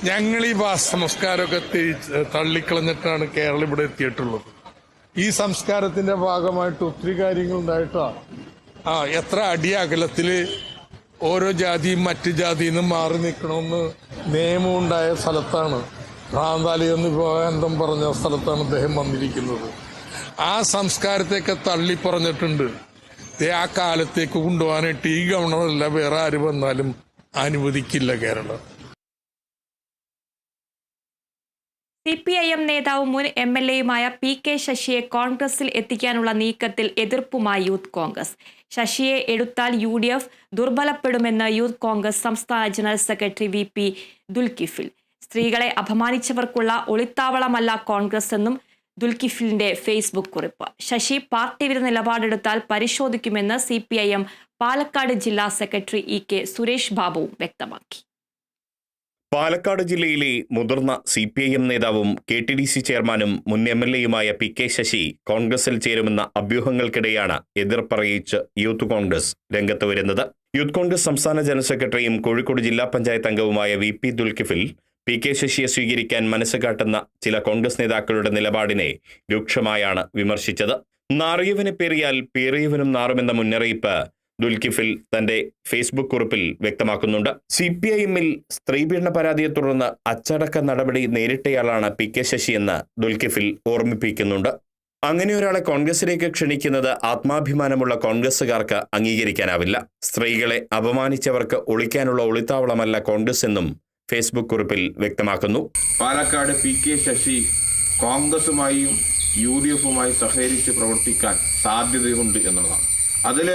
ഞങ്ങൾ ഈ സംസ്കാരമൊക്കെ തള്ളിക്കളഞ്ഞിട്ടാണ് കേരളം ഇവിടെ എത്തിയിട്ടുള്ളത്. ഈ സംസ്കാരത്തിന്റെ ഭാഗമായിട്ട് ഒത്തിരി കാര്യങ്ങൾ ഉണ്ടായിട്ടാണ്. എത്ര അടി അകലത്തിൽ ഓരോ ജാതിയും മറ്റു ജാതിയിൽ നിന്ന് മാറി നിൽക്കണമെന്ന് നിയമം ഉണ്ടായ സ്ഥലത്താണ്, ഭ്രാന്താലി എന്ന് വിവേകാനന്ദം പറഞ്ഞ സ്ഥലത്താണ് അദ്ദേഹം വന്നിരിക്കുന്നത്. ആ സംസ്കാരത്തെയൊക്കെ തള്ളി പറഞ്ഞിട്ടുണ്ട്. ആ കാലത്തേക്ക് കൊണ്ടുപോകാനായിട്ട് ഈ ഗവർണറല്ല വേറെ ആര് വന്നാലും അനുവദിക്കില്ല കേരളം. CPIM നേതാവും മുൻ MLAയുമായ PK ശശിയെ കോൺഗ്രസിൽ എത്തിക്കാനുള്ള നീക്കത്തിൽ എതിർപ്പുമായി യൂത്ത് കോൺഗ്രസ്. ശശിയെ എടുത്താൽ UDF ദുർബലപ്പെടുമെന്ന് യൂത്ത് കോൺഗ്രസ് സംസ്ഥാന ജനറൽ സെക്രട്ടറി VP ദുൽകിഫിൽ. സ്ത്രീകളെ അപമാനിച്ചവർക്കുള്ള ഒളിത്താവളമല്ല കോൺഗ്രസ് എന്നും ദുൽകിഫിലിന്റെ ഫേസ്ബുക്ക് കുറിപ്പ്. ശശി പാർട്ടി വിരുദ്ധ നിലപാടെടുത്താൽ പരിശോധിക്കുമെന്ന് CPIM പാലക്കാട് ജില്ലാ സെക്രട്ടറി EK സുരേഷ് ബാബുവും വ്യക്തമാക്കി. പാലക്കാട് ജില്ലയിലെ മുതിർന്ന CPIM നേതാവും KTDC ചെയർമാനും മുൻ MLAയുമായ PK ശശി കോൺഗ്രസിൽ ചേരുമെന്ന അഭ്യൂഹങ്ങൾക്കിടെയാണ് എതിർപ്പറിയിച്ച് യൂത്ത് കോൺഗ്രസ് രംഗത്ത് വരുന്നത്. യൂത്ത് കോൺഗ്രസ് സംസ്ഥാന ജനറൽ സെക്രട്ടറിയും കോഴിക്കോട് ജില്ലാ പഞ്ചായത്ത് അംഗവുമായ VP ദുൽകിഫിൽ PK ശശിയെ സ്വീകരിക്കാൻ മനസ്സ് കാട്ടുന്ന ചില കോൺഗ്രസ് നേതാക്കളുടെ നിലപാടിനെ രൂക്ഷമായാണ് വിമർശിച്ചത്. നാറിയവനെ പേറിയാൽ പേറിയവനും നാറുമെന്ന മുന്നറിയിപ്പ് ദുൽകിഫിൽ തന്റെ ഫേസ്ബുക്ക് കുറിപ്പിൽ വ്യക്തമാക്കുന്നുണ്ട്. CPIMൽ സ്ത്രീപീഡന പരാതിയെ തുടർന്ന് അച്ചടക്ക നടപടി നേരിട്ടയാളാണ് PK ശശിയെന്ന് ദുൽകിഫിൽ ഓർമ്മിപ്പിക്കുന്നുണ്ട്. അങ്ങനെ ഒരാളെ കോൺഗ്രസിലേക്ക് ക്ഷണിക്കുന്നത് ആത്മാഭിമാനമുള്ള കോൺഗ്രസുകാർക്ക് അംഗീകരിക്കാനാവില്ല. സ്ത്രീകളെ അപമാനിച്ചവർക്ക് ഒളിക്കാനുള്ള ഒളിത്താവളമല്ല കോൺഗ്രസ് എന്നും ഫേസ്ബുക്ക് കുറിപ്പിൽ വ്യക്തമാക്കുന്നു. പാലക്കാട് PK ശശി കോൺഗ്രസുമായും UDFുമായി സഹകരിച്ച് പ്രവർത്തിക്കാൻ സാധ്യതയുണ്ട് എന്നുള്ളതാണ്. അതിൽ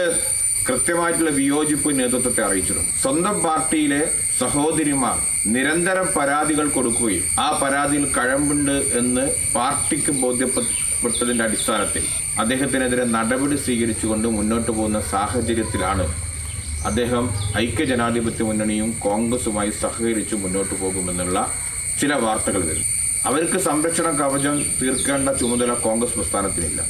കൃത്യമായിട്ടുള്ള വിയോജിപ്പ് നേതൃത്വത്തെ അറിയിച്ചിരുന്നു. സ്വന്തം പാർട്ടിയിലെ സഹോദരിമാർ നിരന്തരം പരാതികൾ കൊടുക്കുകയും ആ പരാതിയിൽ കഴമ്പുണ്ട് എന്ന് പാർട്ടിക്ക് ബോധ്യപ്പെട്ടതിന്റെ അടിസ്ഥാനത്തിൽ അദ്ദേഹത്തിനെതിരെ നടപടി സ്വീകരിച്ചുകൊണ്ട് മുന്നോട്ട് പോകുന്ന സാഹചര്യത്തിലാണ് അദ്ദേഹം ഐക്യജനാധിപത്യ മുന്നണിയും കോൺഗ്രസുമായി സഹകരിച്ച് മുന്നോട്ട് പോകുമെന്നുള്ള ചില വാർത്തകൾ വരും. അവർക്ക് സംരക്ഷണ കവചം തീർക്കേണ്ട ചുമതല കോൺഗ്രസ് പ്രസ്ഥാനത്തിനില്ല.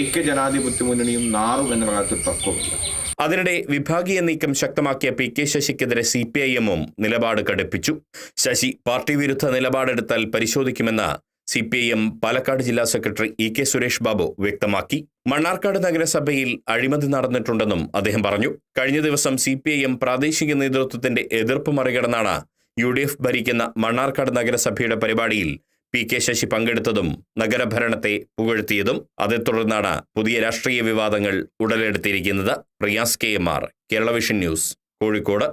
ഐക്യജനാധിപത്യ മുന്നണിയും നാറും എന്ന കാര്യത്തിൽ തർക്കമില്ല. അതിനിടെ വിഭാഗീയ നീക്കം ശക്തമാക്കിയ PK ശശിക്കെതിരെ CPIMും നിലപാട് കടുപ്പിച്ചു. ശശി പാർട്ടി വിരുദ്ധ നിലപാടെടുത്താൽ പരിശോധിക്കുമെന്ന് CPIM പാലക്കാട് ജില്ലാ സെക്രട്ടറി EK സുരേഷ് ബാബു വ്യക്തമാക്കി. മണ്ണാർക്കാട് നഗരസഭയിൽ അഴിമതി നടന്നിട്ടുണ്ടെന്നും അദ്ദേഹം പറഞ്ഞു. കഴിഞ്ഞ ദിവസം CPIM പ്രാദേശിക നേതൃത്വത്തിന്റെ എതിർപ്പ് മറികടന്നാണ് UDF ഭരിക്കുന്ന മണ്ണാർക്കാട് നഗരസഭയുടെ പരിപാടിയിൽ PK ശശി പങ്കെടുത്തതും നഗരഭരണത്തെ പുകഴ്ത്തിയതും. അതേ തുടർന്നാണ് പുതിയ രാഷ്ട്രീയ വിവാദങ്ങൾ ഉടലെടുത്തിരിക്കുന്നത്. Riyas KMR, Kerala vision news, Kozhikode.